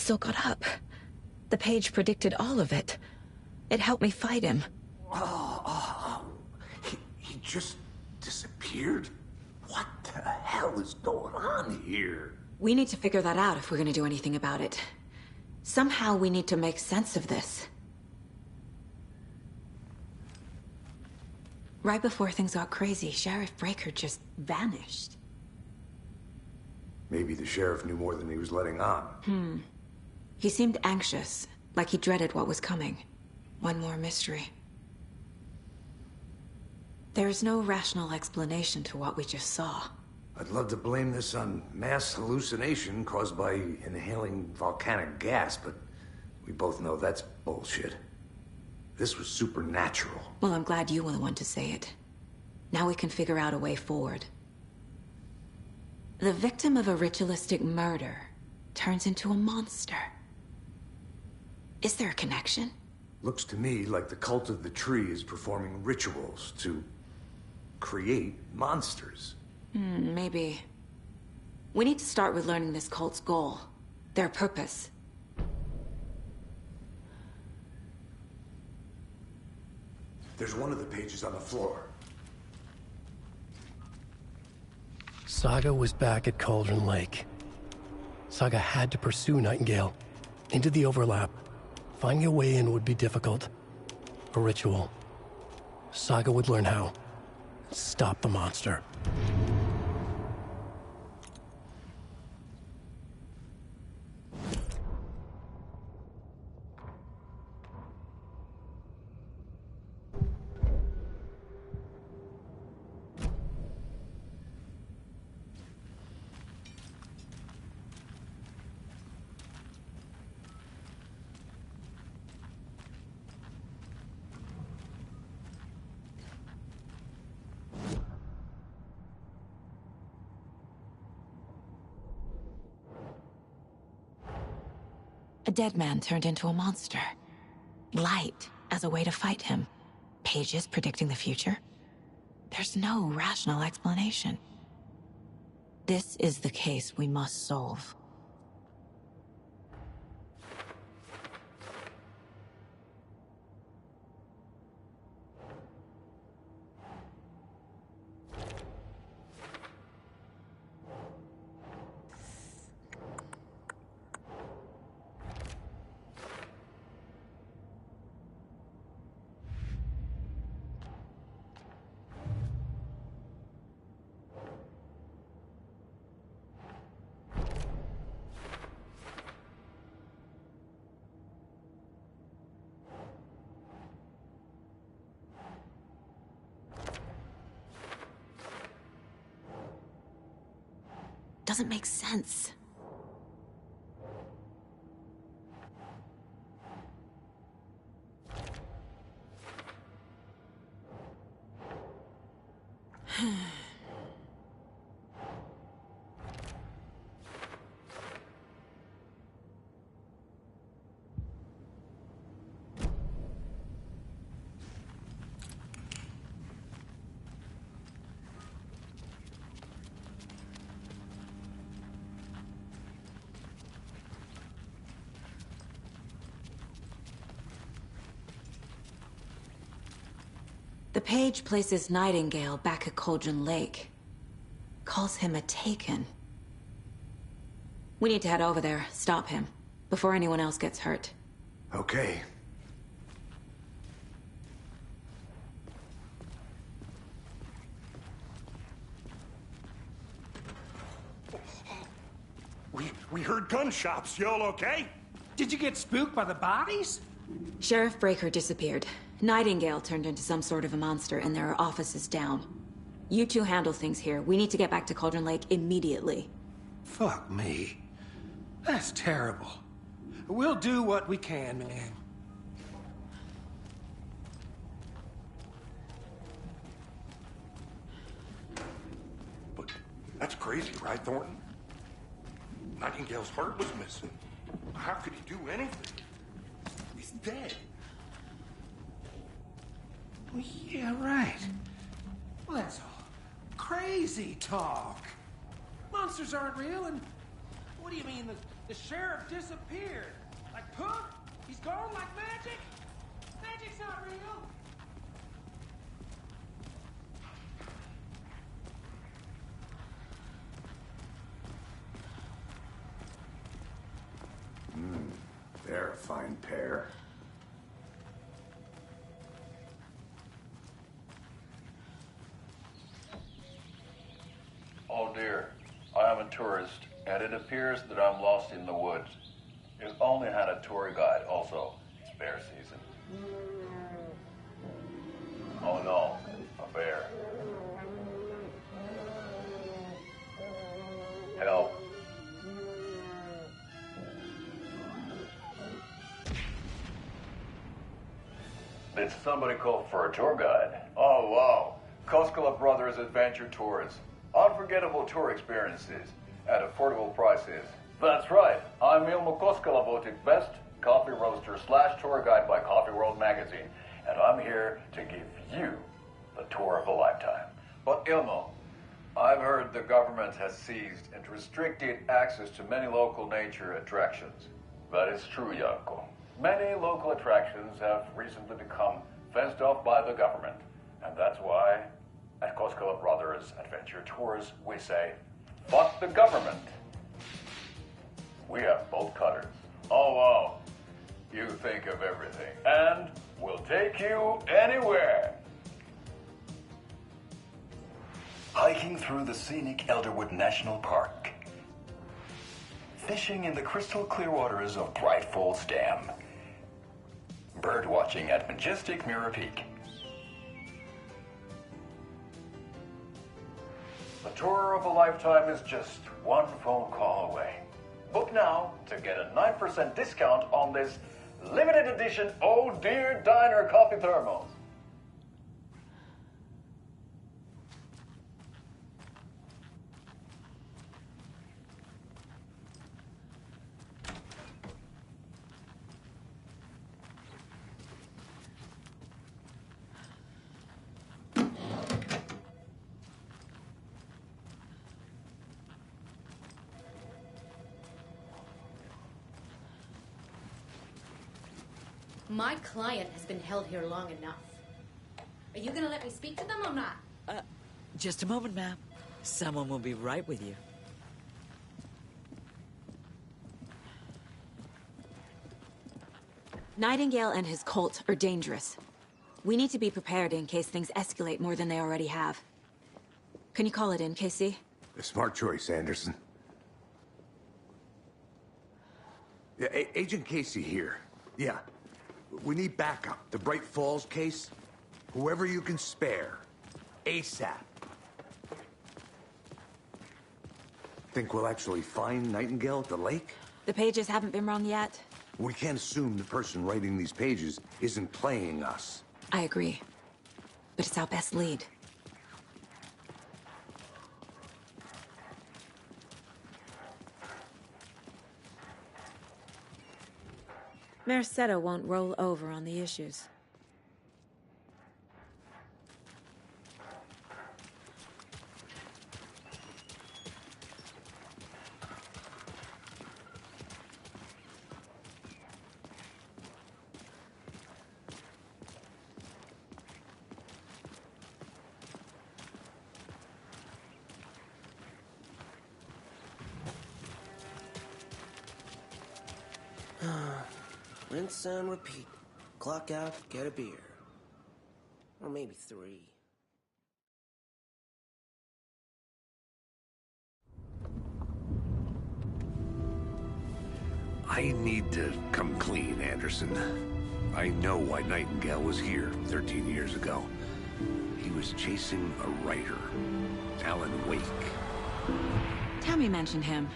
still got up. The page predicted all of it. It helped me fight him. He just disappeared? What the hell is going on here? We need to figure that out if we're gonna do anything about it. Somehow we need to make sense of this. Right before things got crazy, Sheriff Breaker just vanished. Maybe the sheriff knew more than he was letting on. He seemed anxious, like he dreaded what was coming. One more mystery. There's no rational explanation to what we just saw. I'd love to blame this on mass hallucination caused by inhaling volcanic gas, but we both know that's bullshit. This was supernatural. Well, I'm glad you were the one to say it. Now we can figure out a way forward. The victim of a ritualistic murder turns into a monster. Is there a connection? Looks to me like the cult of the tree is performing rituals to create monsters. Maybe. We need to start with learning this cult's goal. Their purpose. There's one of the pages on the floor. Saga was back at Cauldron Lake. Saga had to pursue Nightingale into the overlap. Finding a way in would be difficult. A ritual. Saga would learn how. Stop the monster. A dead man turned into a monster. Light as a way to fight him. Pages predicting the future. There's no rational explanation. This is the case we must solve. Doesn't make sense. The page places Nightingale back at Cauldron Lake. Calls him a Taken. We need to head over there, stop him, before anyone else gets hurt. Okay. We heard gunshots. Y'all okay? Did you get spooked by the bodies? Sheriff Breaker disappeared. Nightingale turned into some sort of a monster, and there are offices down. You two handle things here. We need to get back to Cauldron Lake immediately. Fuck me. That's terrible. We'll do what we can, man. But that's crazy, right, Thornton? Nightingale's heart was missing. How could he do anything? He's dead. Well, yeah, right. Well, that's all crazy talk. Monsters aren't real, and what do you mean the The sheriff disappeared. Like poof, he's gone like magic. Magic's not real. They're a fine pair. Oh dear, I am a tourist, and it appears that I'm lost in the woods. You've only had a tour guide, also. It's bear season. Oh no, a bear. Help. Did somebody call for a tour guide? Oh wow, Koskela Brothers Adventure Tours. Unforgettable tour experiences at affordable prices. That's right, I'm Ilmo Koskela, voted best coffee roaster / tour guide by Coffee World magazine, and I'm here to give you the tour of a lifetime. But Ilmo, I've heard the government has seized and restricted access to many local nature attractions. That is true, Janko. Many local attractions have recently become fenced off by the government, and that's why at Koskela Brothers Adventure Tours we say, fuck the government. We have bolt cutters. Oh wow, you think of everything, and we'll take you anywhere. Hiking through the scenic Elderwood National Park. Fishing in the crystal clear waters of Bright Falls Dam. Bird watching at majestic Mirror Peak. The tour of a lifetime is just one phone call away. Book now to get a 9% discount on this limited edition Oh Dear Diner coffee thermos. My client has been held here long enough. Are you gonna let me speak to them or not? Just a moment, ma'am. Someone will be right with you. Nightingale and his cult are dangerous. We need to be prepared in case things escalate more than they already have. Can you call it in, Casey? A smart choice, Anderson. Yeah, Agent Casey here. Yeah. We need backup. The Bright Falls case. Whoever you can spare. ASAP. Think we'll actually find Nightingale at the lake? The pages haven't been wrong yet. We can't assume the person writing these pages isn't playing us. I agree. But it's our best lead. Mercado won't roll over on the issues. Rinse and repeat. Clock out, get a beer. Or maybe 3. I need to come clean, Anderson. I know why Nightingale was here 13 years ago. He was chasing a writer, Alan Wake. Tammy mentioned him.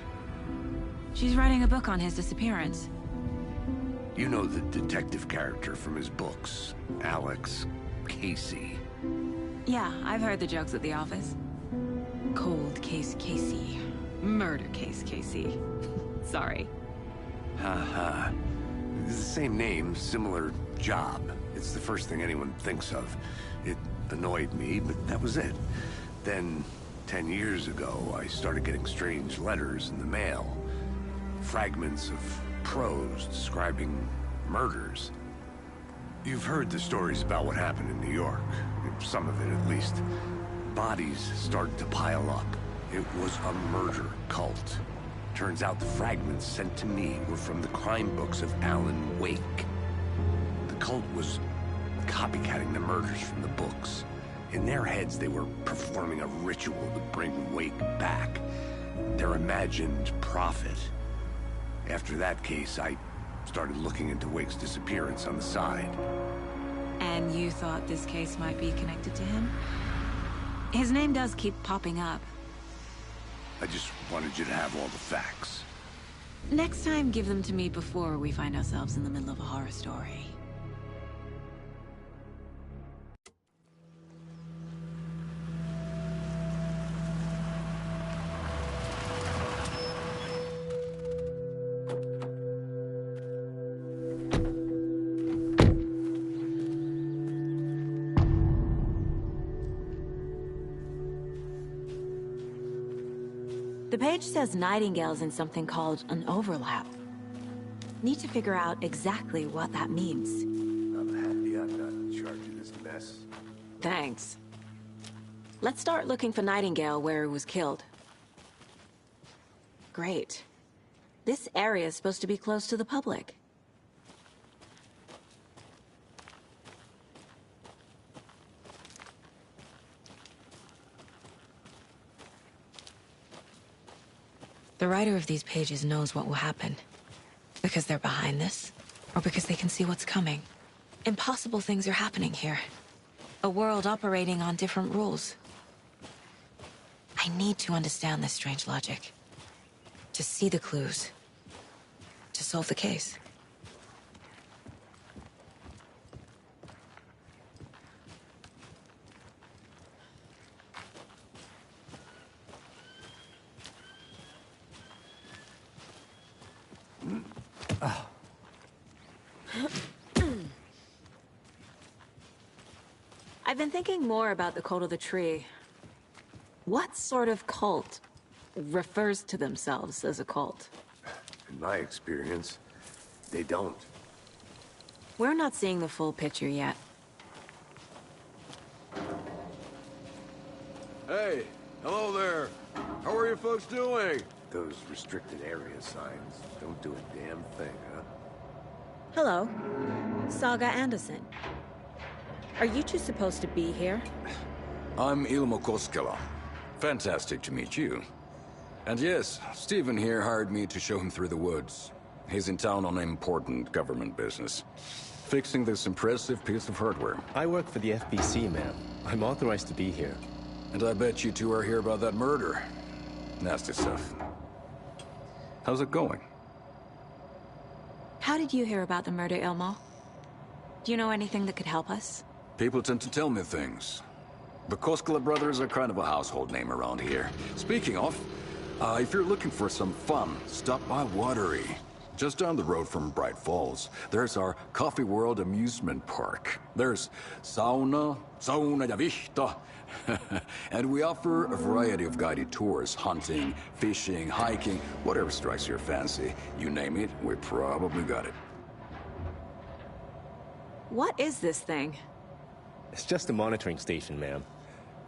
She's writing a book on his disappearance. You know the detective character from his books, Alex Casey. Yeah, I've heard the jokes at the office. Cold case Casey. Murder case Casey. Sorry. Ha. It's the same name, similar job. It's the first thing anyone thinks of. It annoyed me, but that was it. Then, 10 years ago, I started getting strange letters in the mail. fragments of prose describing murders. You've heard the stories about what happened in New York. Some of it, at least. Bodies started to pile up. It was a murder cult. Turns out the fragments sent to me were from the crime books of Alan Wake. The cult was copycatting the murders from the books. In their heads, they were performing a ritual to bring Wake back. Their imagined prophet. After that case, I started looking into Wake's disappearance on the side. And you thought this case might be connected to him? His name does keep popping up. I just wanted you to have all the facts. Next time, give them to me before we find ourselves in the middle of a horror story. The page says Nightingale's in something called an overlap. Need to figure out exactly what that means. I'm happy I'm not in charge of this mess. Thanks. Let's start looking for Nightingale where he was killed. Great. This area is supposed to be close to the public. The writer of these pages knows what will happen. Because they're behind this, or because they can see what's coming. Impossible things are happening here. A world operating on different rules. I need to understand this strange logic. To see the clues. To solve the case. I've been thinking more about the Cult of the Tree. What sort of cult refers to themselves as a cult? In my experience, they don't. We're not seeing the full picture yet. Hey, hello there. How are you folks doing? Those restricted area signs don't do a damn thing, huh? Hello. Saga Anderson. Are you two supposed to be here? I'm Ilmo Koskela. Fantastic to meet you. And yes, Stephen here hired me to show him through the woods. He's in town on important government business. Fixing this impressive piece of hardware. I work for the FBC, ma'am. I'm authorized to be here. And I bet you two are here about that murder. Nasty stuff. How's it going? How did you hear about the murder, Ilmo? Do you know anything that could help us? People tend to tell me things. The Koskela brothers are kind of a household name around here. Speaking of, if you're looking for some fun, stop by Watery. Just down the road from Bright Falls, there's our Coffee World amusement park. There's sauna ja vihta. And we offer a variety of guided tours, hunting, fishing, hiking, whatever strikes your fancy. You name it, we probably got it. What is this thing? It's just a monitoring station, ma'am.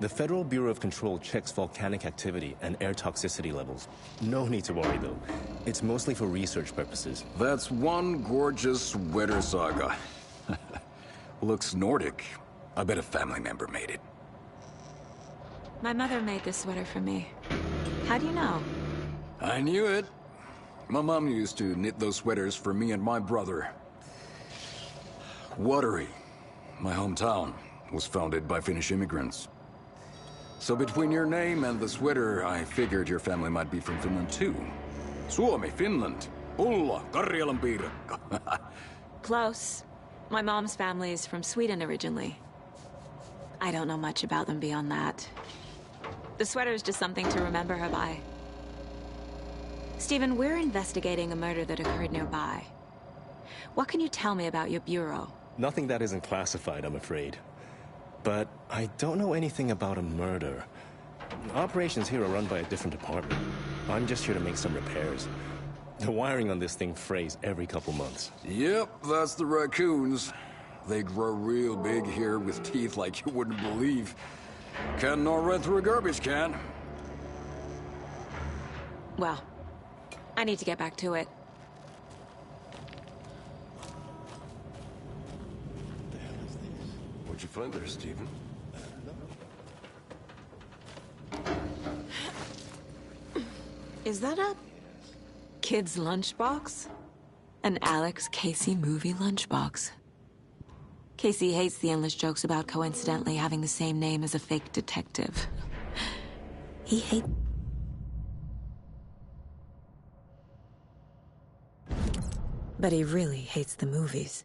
The Federal Bureau of Control checks volcanic activity and air toxicity levels. No need to worry, though. It's mostly for research purposes. That's one gorgeous sweater, Saga. Looks Nordic. I bet a family member made it. My mother made this sweater for me. How do you know? I knew it. My mom used to knit those sweaters for me and my brother. Watery, my hometown, was founded by Finnish immigrants. So between your name and the sweater, I figured your family might be from Finland too. Suomi, Finland. Ulla, Karjalan piirakka. Close. My mom's family is from Sweden originally. I don't know much about them beyond that. The sweater is just something to remember her by. Stephen, we're investigating a murder that occurred nearby. What can you tell me about your bureau? Nothing that isn't classified, I'm afraid. But I don't know anything about a murder. Operations here are run by a different department. I'm just here to make some repairs. The wiring on this thing frays every couple months. Yep, that's the raccoons. They grow real big here with teeth like you wouldn't believe. Can't nor run through a garbage can. Well, I need to get back to it. What'd you find there, Stephen? Is that a kid's lunchbox? An Alex Casey movie lunchbox. Casey hates the endless jokes about coincidentally having the same name as a fake detective. He hates... But he really hates the movies.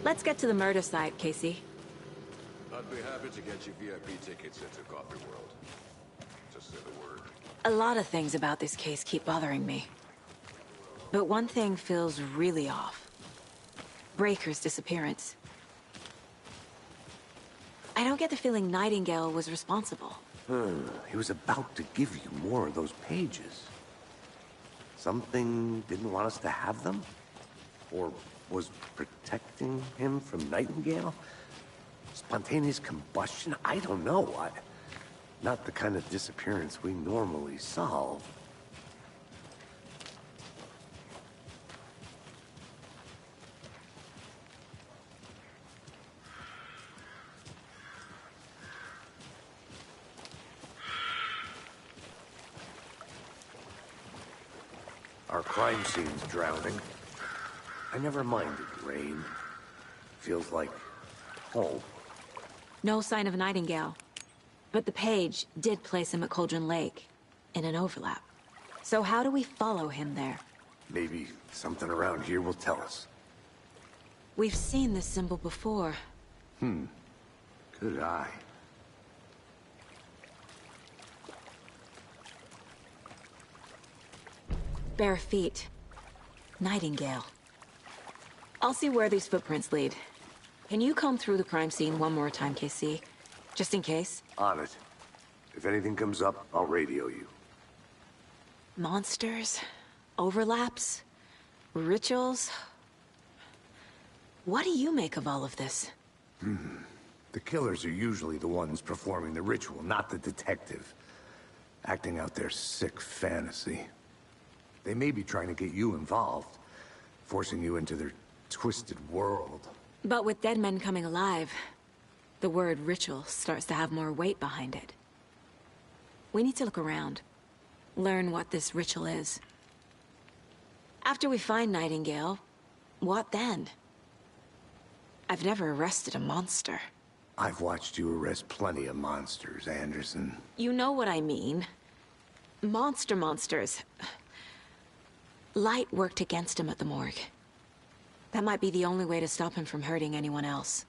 Let's get to the murder site, Casey. I'd be happy to get you VIP tickets into Coffee World. Just say the word. A lot of things about this case keep bothering me. But one thing feels really off. Breaker's disappearance. I don't get the feeling Nightingale was responsible. He was about to give you more of those pages. Something didn't want us to have them? Or was protecting him from Nightingale? Spontaneous combustion? I don't know. Not the kind of disappearance we normally solve. Our crime scene's drowning. I never minded rain. Feels like home. No sign of Nightingale. But the page did place him at Cauldron Lake, in an overlap. So how do we follow him there? Maybe something around here will tell us. We've seen this symbol before. Good eye. Bare feet. Nightingale. I'll see where these footprints lead. Can you comb through the crime scene one more time, KC? Just in case? On it. If anything comes up, I'll radio you. Monsters? Overlaps? Rituals? What do you make of all of this? The killers are usually the ones performing the ritual, not the detective. Acting out their sick fantasy. They may be trying to get you involved, forcing you into their twisted world. But with dead men coming alive, the word ritual starts to have more weight behind it. We need to look around. Learn what this ritual is. After we find Nightingale, what then? I've never arrested a monster. I've watched you arrest plenty of monsters, Anderson. You know what I mean. Monsters. Light worked against him at the morgue. That might be the only way to stop him from hurting anyone else.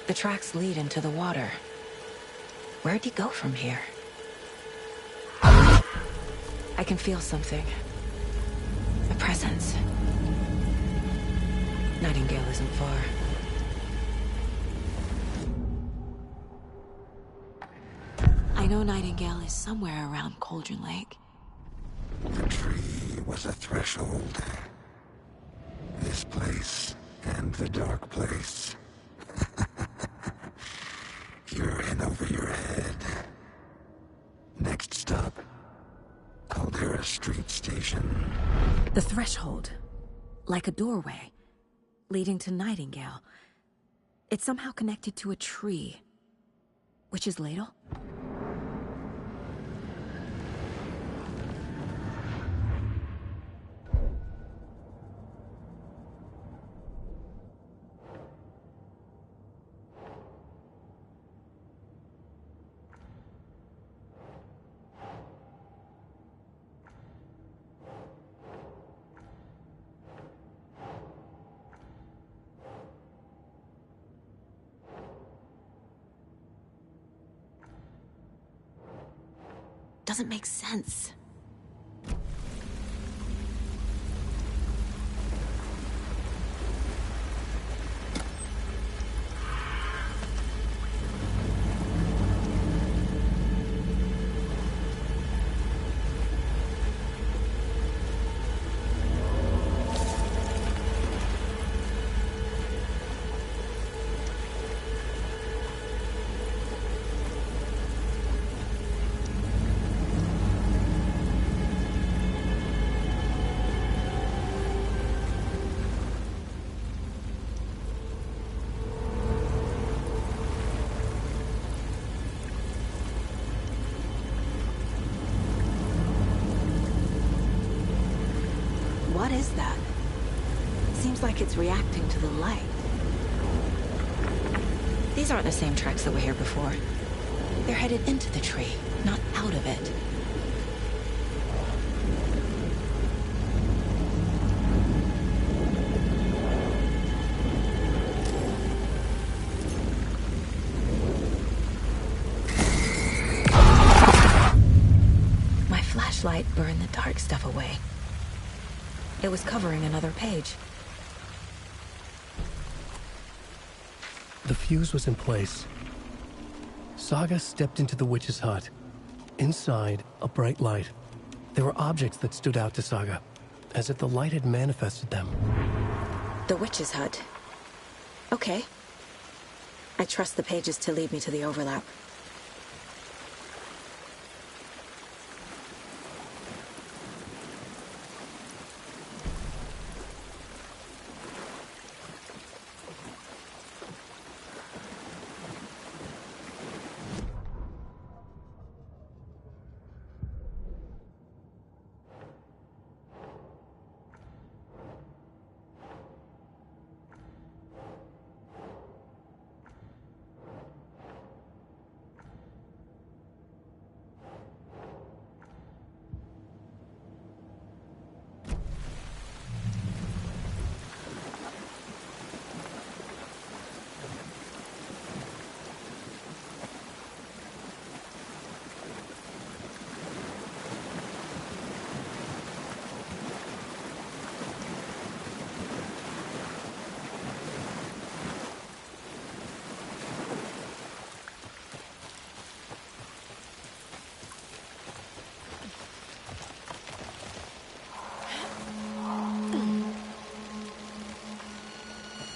The tracks lead into the water. Where'd he go from here? I can feel something. A presence. Nightingale isn't far. I know Nightingale is somewhere around Cauldron Lake. The tree was a threshold. This place and the dark place. You're in over your head. Next stop, Caldera Street Station. The threshold, like a doorway, leading to Nightingale. It's somehow connected to a tree. Witch's Ladle? Doesn't make sense. What is that? Seems like it's reacting to the light. These aren't the same tracks that were here before. They're headed into the tree, not out of it. My flashlight burned the dark stuff away. It was covering another page. The fuse was in place. Saga stepped into the witch's hut. Inside, a bright light. There were objects that stood out to Saga, as if the light had manifested them. The witch's hut. Okay. I trust the pages to lead me to the overlap.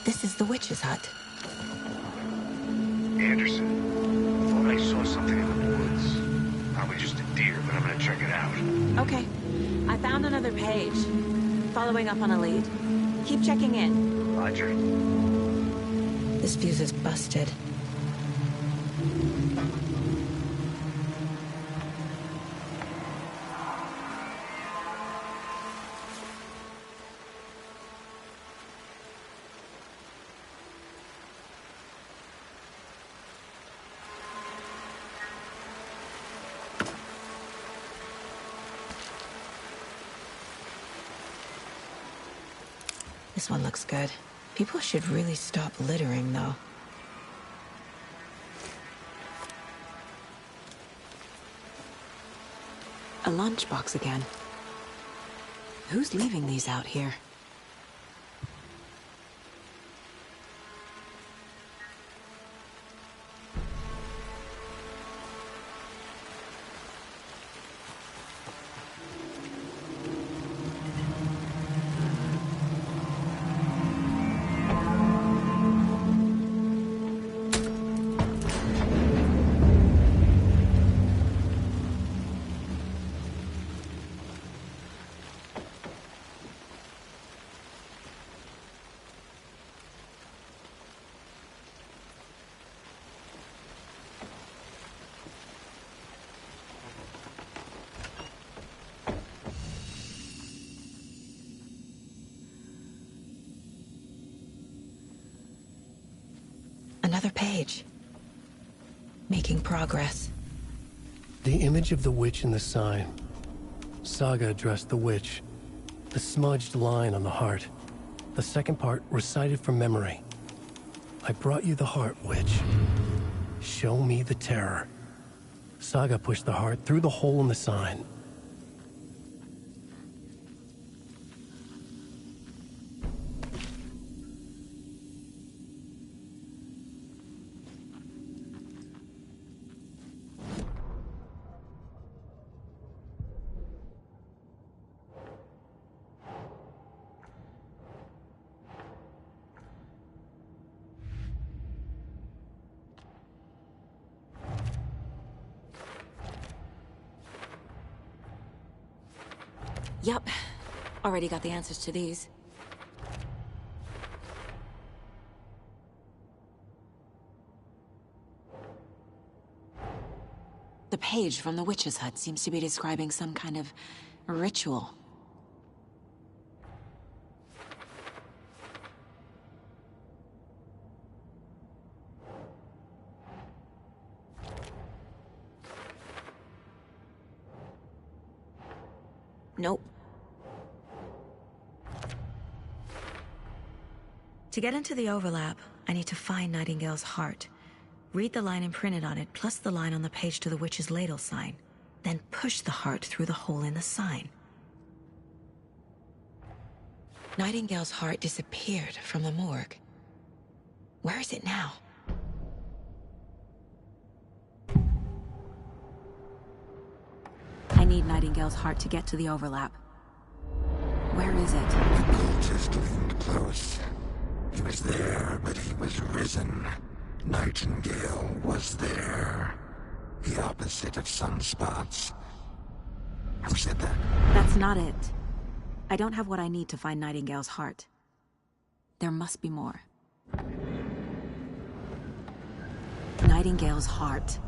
This is the witch's hut. Anderson, thought I saw something in the woods. Probably just a deer, but I'm gonna check it out. Okay. I found another page. Following up on a lead. Keep checking in. Roger. This fuse is busted. This one looks good. People should really stop littering, though. A lunchbox again. Who's leaving these out here? Another page. Making progress. The image of the witch in the sign. Saga addressed the witch. The smudged line on the heart. The second part recited from memory. I brought you the heart, witch. Show me the terror. Saga pushed the heart through the hole in the sign. Yup. Already got the answers to these. The page from the witch's hut seems to be describing some kind of ritual. Nope. To get into the overlap, I need to find Nightingale's heart. Read the line imprinted on it, plus the line on the page to the witch's ladle sign. Then push the heart through the hole in the sign. Nightingale's heart disappeared from the morgue. Where is it now? I need Nightingale's heart to get to the overlap. Where is it? The cultist leaned close. He was there, but he was risen. Nightingale was there. The opposite of sunspots. Who said that? That's not it. I don't have what I need to find Nightingale's heart. There must be more. Nightingale's heart.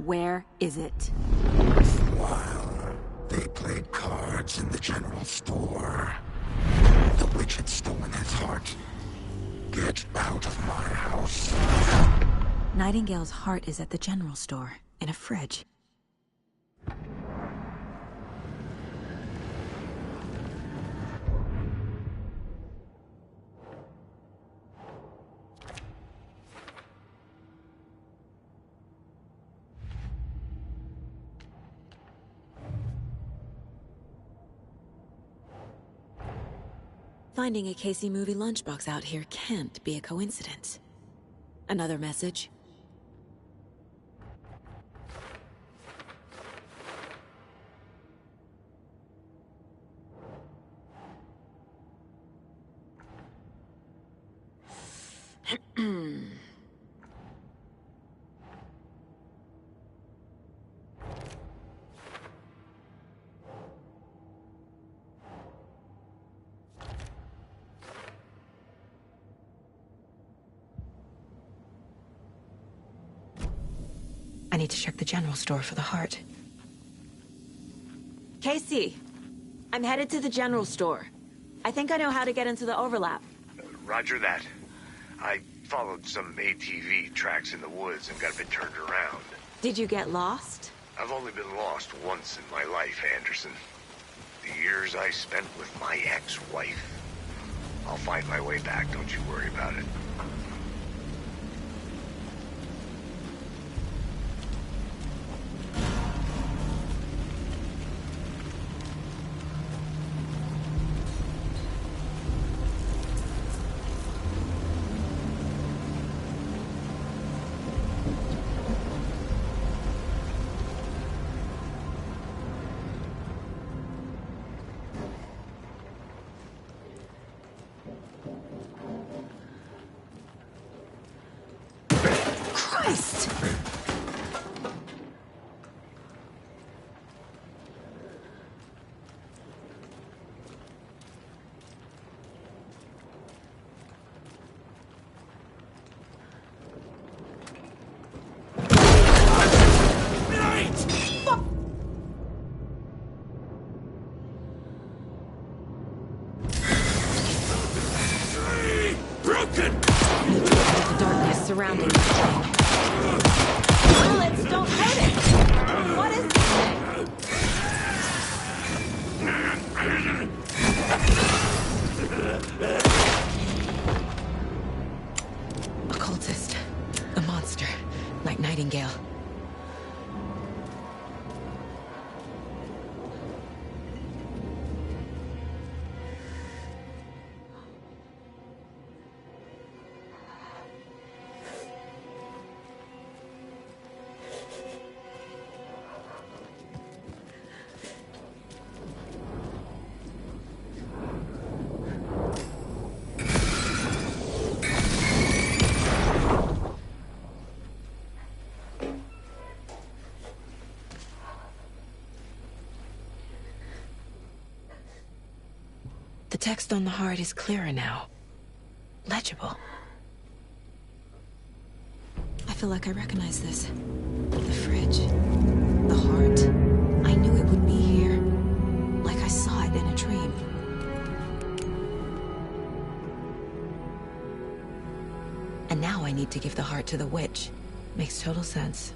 Where is it? For a while, they played cards in the general store. The witch had stolen his heart. Get out of my house. Nightingale's heart is at the general store, in a fridge. Finding a Casey movie lunchbox out here can't be a coincidence. Another message. I need to check the general store for the heart. Casey, I'm headed to the general store. I think I know how to get into the overlap. Roger that. I followed some ATV tracks in the woods and got a bit turned around. Did you get lost? I've only been lost once in my life, Anderson. The years I spent with my ex-wife. I'll find my way back, don't you worry about it. Broken! Need to get the darkness surrounding this thing. Bullets don't hurt it! What is this thing? Occultist. A monster. Like Nightingale. The text on the heart is clearer now. Legible. I feel like I recognize this. The fridge. The heart. I knew it would be here. Like I saw it in a dream. And now I need to give the heart to the witch. Makes total sense.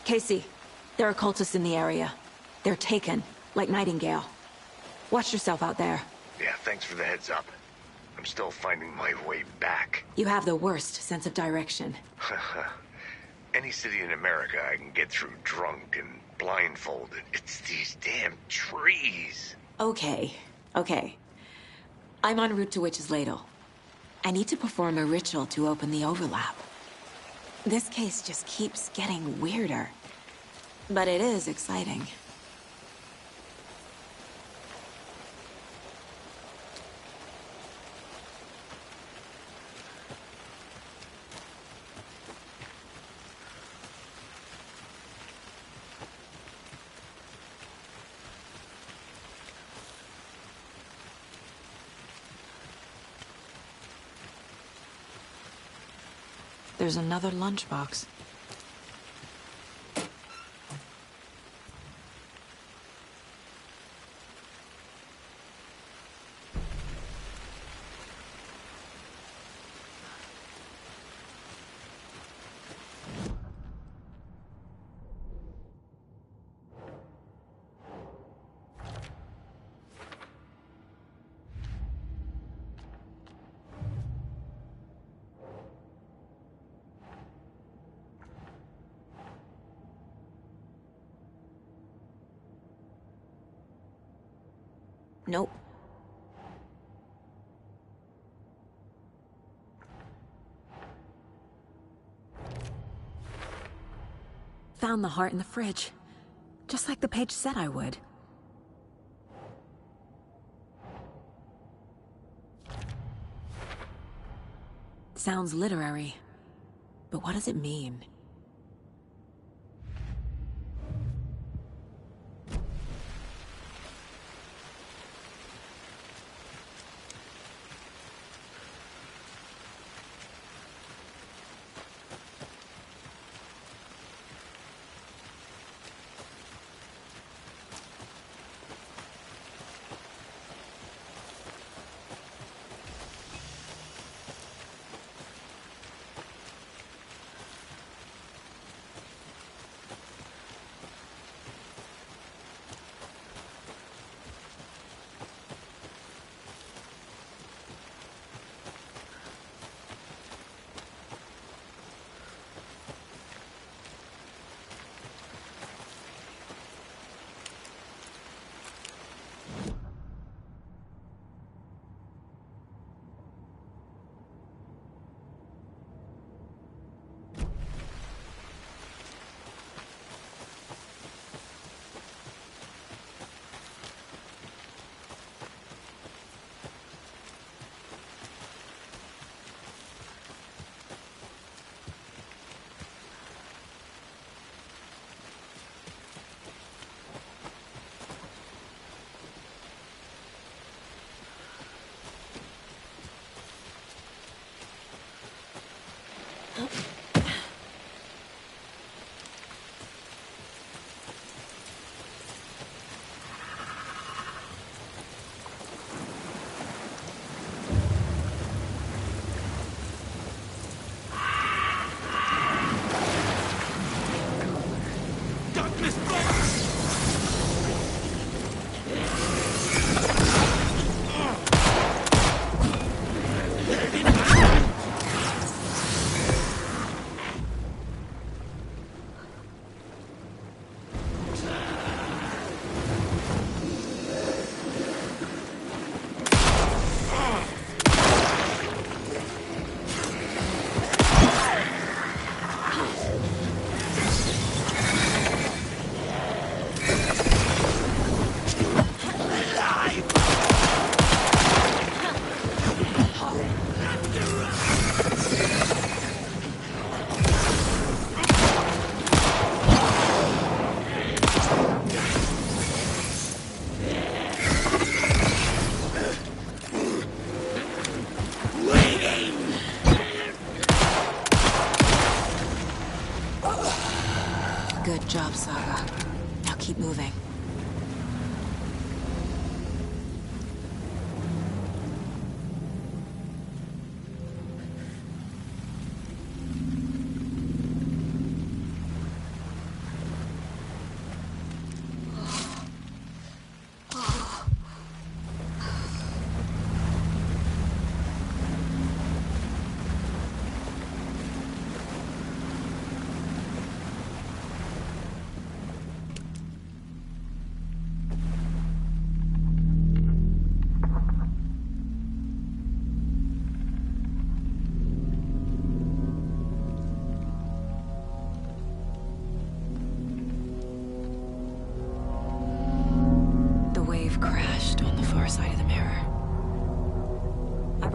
Casey, there are cultists in the area. They're taken, like Nightingale. Watch yourself out there. Yeah, thanks for the heads up. I'm still finding my way back. You have the worst sense of direction. Any city in America I can get through drunk and blindfolded. It's these damn trees. Okay. I'm en route to Witch's Ladle. I need to perform a ritual to open the overlap. This case just keeps getting weirder. But it is exciting. There's another lunchbox. Nope. Found the heart in the fridge. Just like the page said I would. Sounds literary. But what does it mean?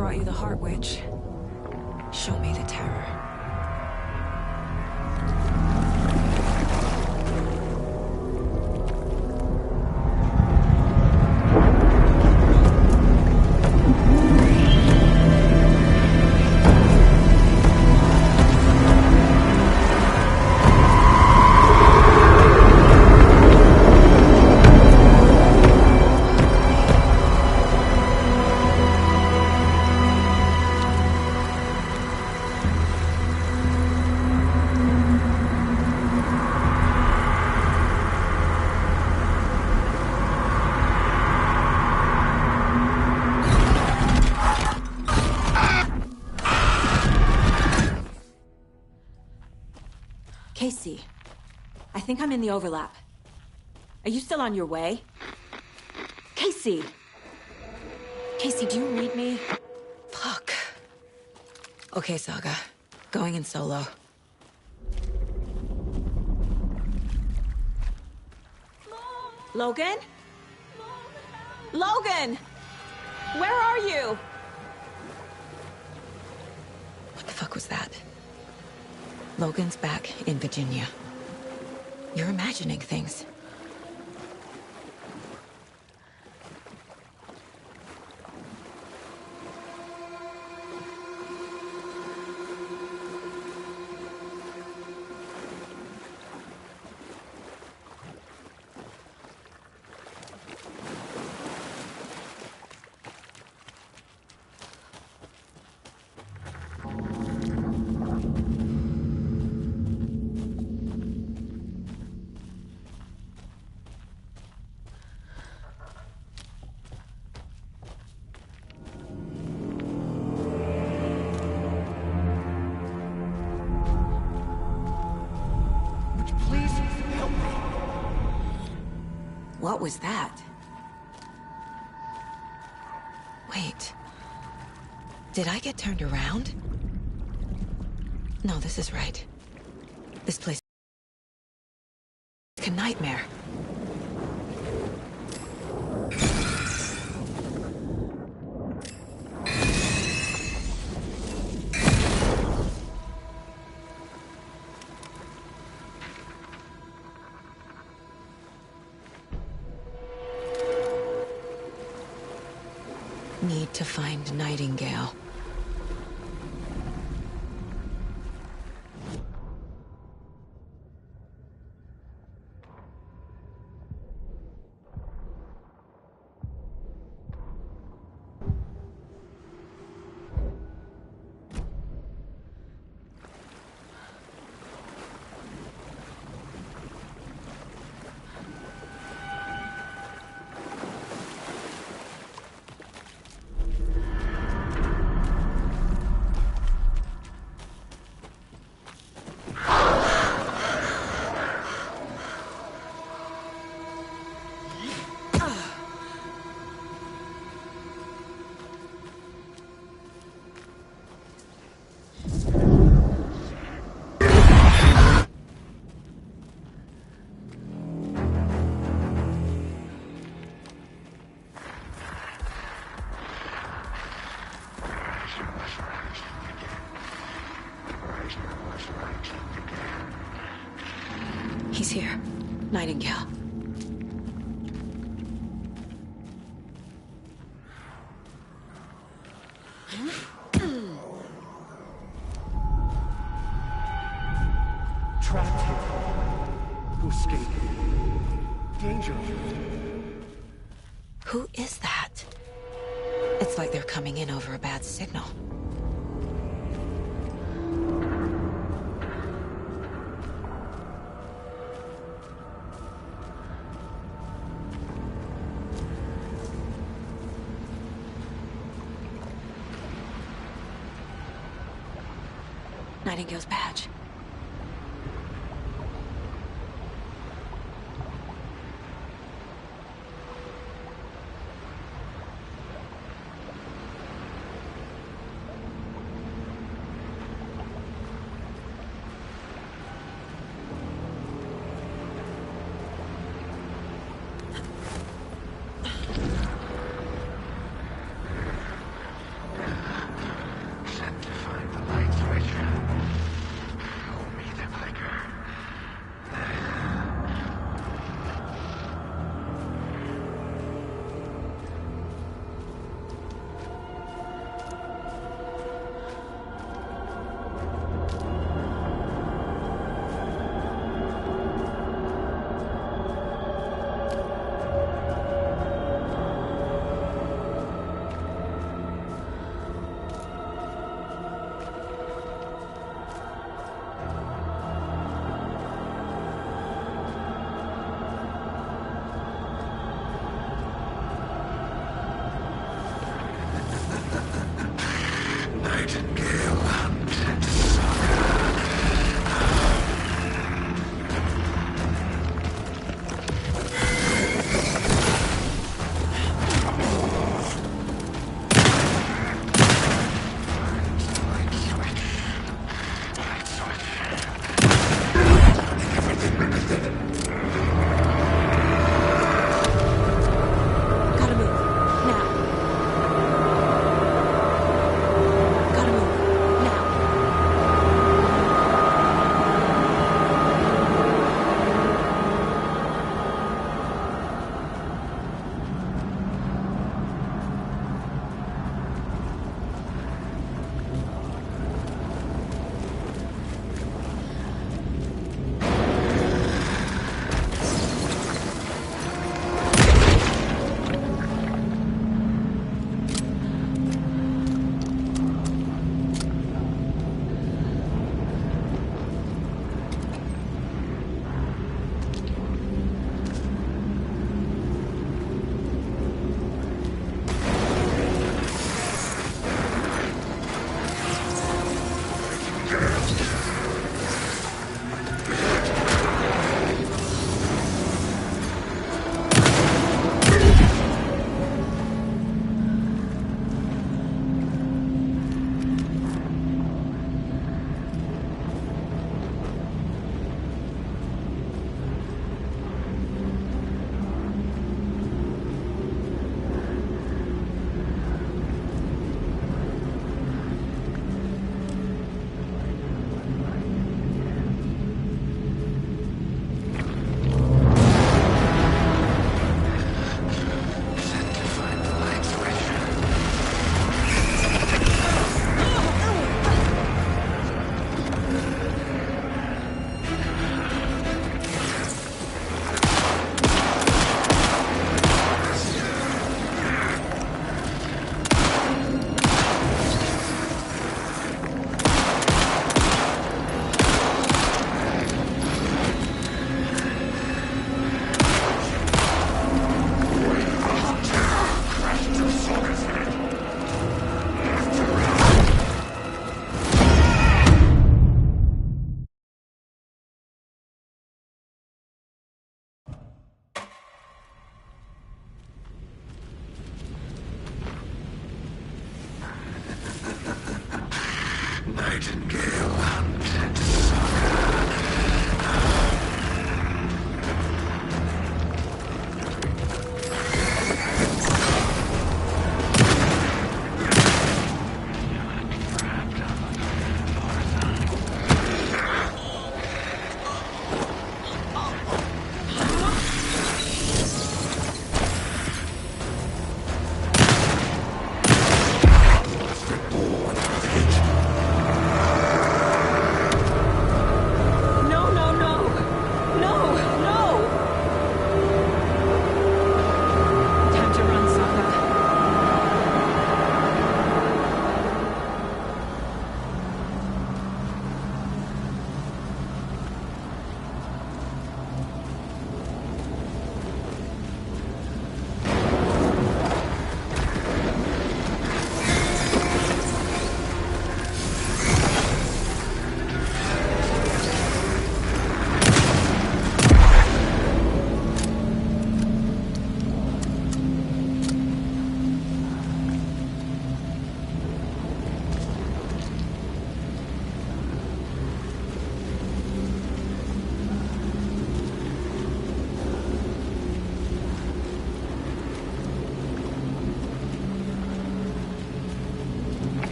brought you the Heart Witch. Show me the terror. Casey, I think I'm in the overlap. Are you still on your way? Casey! Casey, do you read me? Fuck. Okay, Saga. Going in solo. Logan? Logan! Where are you? What the fuck was that? Logan's back in Virginia. You're imagining things. What was that? Wait. Did I get turned around? No, this is right. This place is like a nightmare. Need to find Nightingale. He's here. Nightingale. Trapped here. To escape. Danger. Who is that? It's like they're coming in over a bad signal. Nightingale's badge. Nightingale hunted Saga.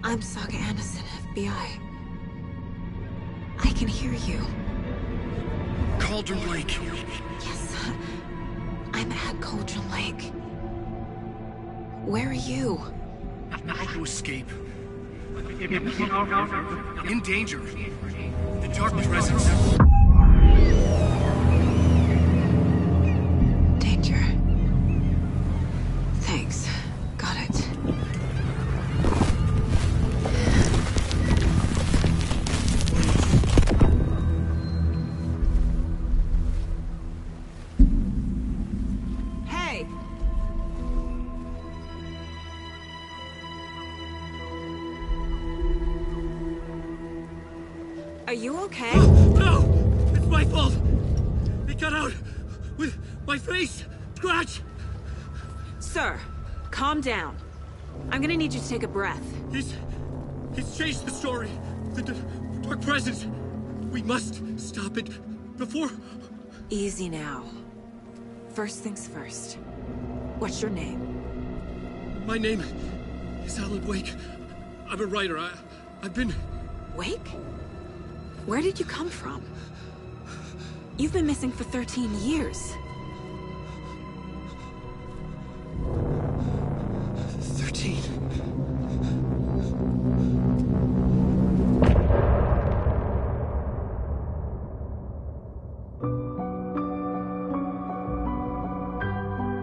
I'm Saga Anderson, FBI. I can hear you. Cauldron Lake. Yes, I'm at Cauldron Lake. Where are you? How to escape. In danger. The Dark Presence. Danger. Thanks. Got it. Hey! Are you okay? No! It's my fault! It got out with my face! Scratch! Sir, calm down. I'm gonna need you to take a breath. He's changed the story. The Dark Presence. We must stop it before... Easy now. First things first. What's your name? My name is Alan Wake. I'm a writer. I've been... Wake? Where did you come from? You've been missing for 13 years.